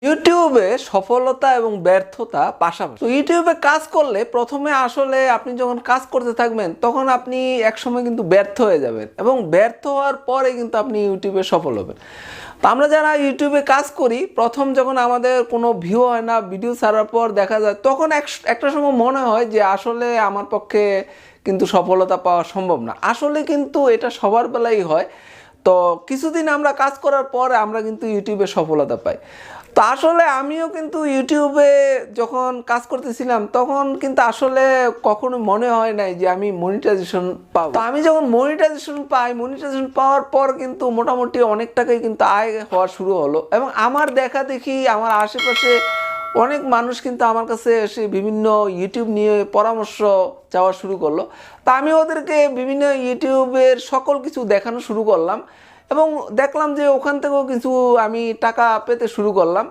ইউটিউবে সফলতা এবং ব্যর্থতা পাশাপাশি। তো ইউটিউবে কাজ করলে প্রথমে আসলে আপনি যখন কাজ করতে থাকবেন তখন আপনি একসময় কিন্তু ব্যর্থ হয়ে যাবেন এবং ব্যর্থ হওয়ার পরে কিন্তু আপনি ইউটিউবে সফল হবেন। তো আমরা যারা ইউটিউবে কাজ করি প্রথম যখন আমাদের কোনো ভিউ হয় না, ভিডিও ছাড়ার পর দেখা যায় তখন একটা সময় মনে হয় যে আসলে আমার পক্ষে কিন্তু সফলতা পাওয়া সম্ভব না। আসলে কিন্তু এটা সবার বেলাই হয়। তো কিছুদিন আমরা কাজ করার পর আমরা কিন্তু ইউটিউবে সফলতা পাই। তো আসলে আমিও কিন্তু ইউটিউবে যখন কাজ করতেছিলাম তখন কিন্তু আসলে কখনো মনে হয় নাই যে আমি মনিটাইজেশন পাবো। তো আমি যখন মনিটাইজেশন পাই, মনিটাইজেশন পাওয়ার পর কিন্তু মোটামুটি অনেক টাকাই কিন্তু আয় হওয়া শুরু হলো এবং আমার দেখা দেখি আমার আশেপাশে অনেক মানুষ কিন্তু আমার কাছে এসে বিভিন্ন ইউটিউব নিয়ে পরামর্শ চাওয়া শুরু করলো। তা আমি ওদেরকে বিভিন্ন ইউটিউবের সকল কিছু দেখানো শুরু করলাম এবং দেখলাম যে ওখান থেকেও কিছু আমি টাকা পেতে শুরু করলাম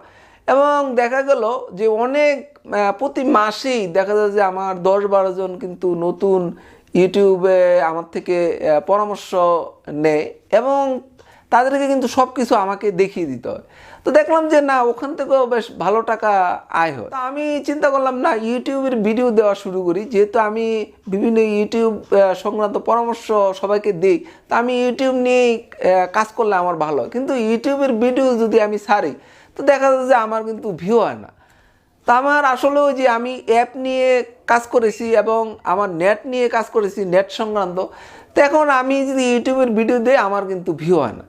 এবং দেখা গেল যে অনেক প্রতি মাসেই দেখা যায় যে আমার 10-12 জন কিন্তু নতুন ইউটিউবে আমার থেকে পরামর্শ নেয় এবং তাদেরকে কিন্তু সব কিছু আমাকে দেখিয়ে দিতে হয়। তো দেখলাম যে না, ওখান থেকেও বেশ ভালো টাকা আয় হয়। তো আমি চিন্তা করলাম না, ইউটিউবের ভিডিও দেওয়া শুরু করি। যেহেতু আমি বিভিন্ন ইউটিউব সংক্রান্ত পরামর্শ সবাইকে দিই, তা আমি ইউটিউব নিয়েই কাজ করলে আমার ভালো হয়। কিন্তু ইউটিউবের ভিডিও যদি আমি ছাড়ি তো দেখা যায় যে আমার কিন্তু ভিউ হয় না। তা আমার আসলে ওই যে আমি অ্যাপ নিয়ে কাজ করেছি এবং আমার নেট নিয়ে কাজ করেছি, নেট সংক্রান্ত। তো এখন আমি যদি ইউটিউবের ভিডিও দিই আমার কিন্তু ভিউ হয় না।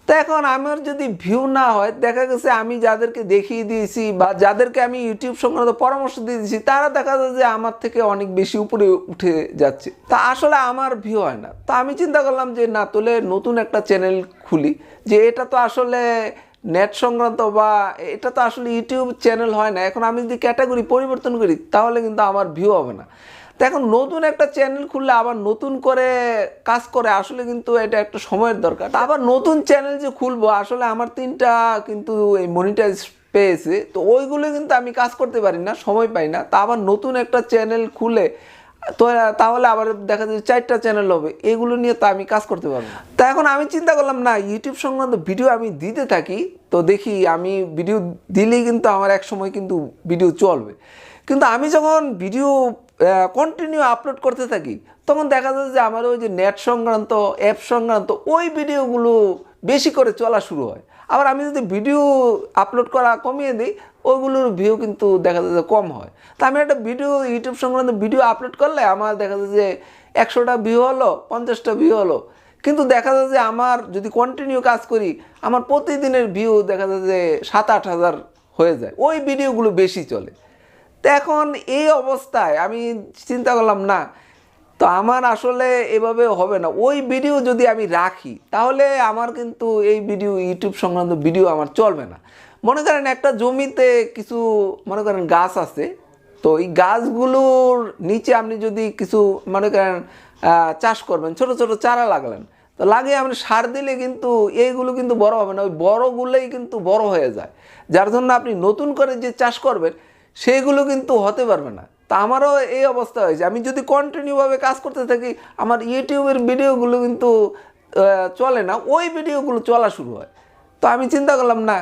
তো এখন আমার যদি ভিউ না হয়, দেখা গেছে আমি যাদেরকে দেখিয়ে দিয়েছি বা যাদেরকে আমি ইউটিউব সংক্রান্ত পরামর্শ দিয়ে দিয়েছি তারা দেখা যায় যে আমার থেকে অনেক বেশি উপরে উঠে যাচ্ছে। তা আসলে আমার ভিউ হয় না। তা আমি চিন্তা করলাম যে না, তাহলে নতুন একটা চ্যানেল খুলি। যে এটা তো আসলে নেট সংক্রান্ত বা এটা তো আসলে ইউটিউব চ্যানেল হয় না। এখন আমি যদি ক্যাটাগরি পরিবর্তন করি তাহলে কিন্তু আমার ভিউ হবে না। তো এখন নতুন একটা চ্যানেল খুললে আবার নতুন করে কাজ করে আসলে কিন্তু এটা একটা সময়ের দরকার। আবার নতুন চ্যানেল যে খুলবো, আসলে আমার 3টা কিন্তু এই মনিটাইজ পেয়েছে, তো ওইগুলো কিন্তু আমি কাজ করতে পারি না, সময় পাই না। তা আবার নতুন একটা চ্যানেল খুলে তো তাহলে আবার দেখা যায় 4টা চ্যানেল হবে, এগুলো নিয়ে তো আমি কাজ করতে পারবো না। তা এখন আমি চিন্তা করলাম না, ইউটিউব সংক্রান্ত ভিডিও আমি দিতে থাকি, তো দেখি আমি ভিডিও দিলেই কিন্তু আমার এক সময় কিন্তু ভিডিও চলবে। কিন্তু আমি যখন ভিডিও কন্টিনিউ আপলোড করতে থাকি তখন দেখা যায় যে আমার ওই যে নেট সংক্রান্ত, অ্যাপ সংক্রান্ত ওই ভিডিওগুলো বেশি করে চলা শুরু হয়। আবার আমি যদি ভিডিও আপলোড করা কমিয়ে দিই ওইগুলোর ভিউ কিন্তু দেখা যায় যে কম হয়। তা আমি একটা ভিডিও ইউটিউব সংক্রান্ত ভিডিও আপলোড করলে আমার দেখা যায় যে 100টা ভিউ হলো, 50টা ভিউ হলো। কিন্তু দেখা যায় যে আমার যদি কন্টিনিউ কাজ করি আমার প্রতিদিনের ভিউ দেখা যায় যে 7-8 হাজার হয়ে যায়, ওই ভিডিওগুলো বেশি চলে। তো এখন এই অবস্থায় আমি চিন্তা করলাম না, তো আমার আসলে এভাবে হবে না। ওই ভিডিও যদি আমি রাখি তাহলে আমার কিন্তু এই ভিডিও ইউটিউব সংক্রান্ত ভিডিও আমার চলবে না। মনে করেন একটা জমিতে কিছু মনে করেন গাছ আছে, তো এই গাছগুলোর নিচে আপনি যদি কিছু মনে করেন চাষ করবেন, ছোট ছোট চারা লাগালেন, তো লাগিয়ে আপনি সার দিলে কিন্তু এইগুলো কিন্তু বড় হবে না, ওই বড়গুলোই কিন্তু বড় হয়ে যায়, যার জন্য আপনি নতুন করে যে চাষ করবেন সেইগুলো কিন্তু হতে পারবে না। তা আমারও এই অবস্থা হয়েছে, আমি যদি কন্টিনিউভাবে কাজ করতে থাকি আমার ইউটিউবের ভিডিওগুলো কিন্তু চলে না, ওই ভিডিওগুলো চলা শুরু হয়। তো আমি চিন্তা করলাম না,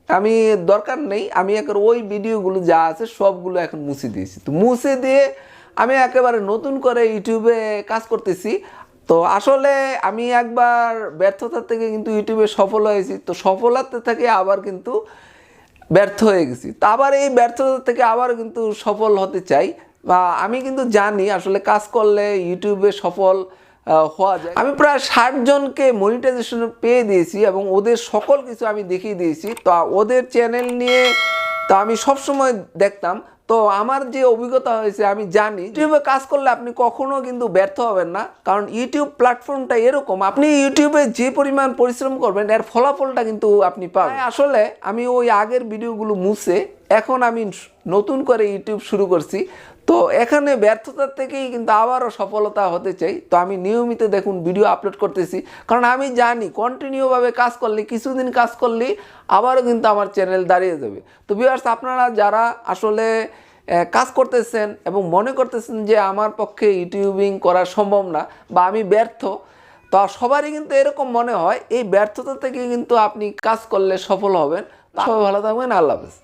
আমি দরকার নেই, আমি ওই ভিডিওগুলো যা আছে সবগুলো এখন মুছে দিয়েছি। তো মুছে দিয়ে আমি একেবারে নতুন করে ইউটিউবে কাজ করতেছি। তো আসলে আমি একবার ব্যর্থতা থেকে কিন্তু ইউটিউবে সফল হয়েছি, তো সফলতা থেকে আবার কিন্তু ব্যর্থ হয়ে গেছি। তো আবার এই ব্যর্থতা থেকে আবার কিন্তু সফল হতে চাই, বা আমি কিন্তু জানি আসলে কাজ করলে ইউটিউবে সফল হওয়া যায়। আমি প্রায় 60 জনকে মনিটাইজেশন পেয়ে দিয়েছি এবং ওদের সকল কিছু আমি দেখিয়ে দিয়েছি। তো ওদের চ্যানেল নিয়ে তো আমি সবসময় দেখতাম। তো আমার যে অভিজ্ঞতা হয়েছে আমি জানি ইউটিউবে কাজ করলে আপনি কখনো কিন্তু ব্যর্থ হবেন না, কারণ ইউটিউব প্ল্যাটফর্মটা এরকম, আপনি ইউটিউবে যে পরিমাণ পরিশ্রম করবেন এর ফলাফলটা কিন্তু আপনি পাবেন। আসলে আমি ওই আগের ভিডিওগুলো মুছে এখন আমি নতুন করে ইউটিউব শুরু করছি। তো এখানে ব্যর্থতার থেকেই কিন্তু আবারও সফলতা হতে চাই। তো আমি নিয়মিত দেখুন ভিডিও আপলোড করতেছি, কারণ আমি জানি কন্টিনিউভাবে কাজ করলে, কিছুদিন কাজ করলে আবারও কিন্তু আমার চ্যানেল দাঁড়িয়ে যাবে। তো ভিউয়ার্স, আপনারা যারা আসলে কাজ করতেছেন এবং মনে করতেছেন যে আমার পক্ষে ইউটিউবিং করা সম্ভব না বা আমি ব্যর্থ, তো সবারই কিন্তু এরকম মনে হয়। এই ব্যর্থতা থেকে কিন্তু আপনি কাজ করলে সফল হবেন। তো সবাই ভালো থাকবেন, আল্লাহ হাফেজ।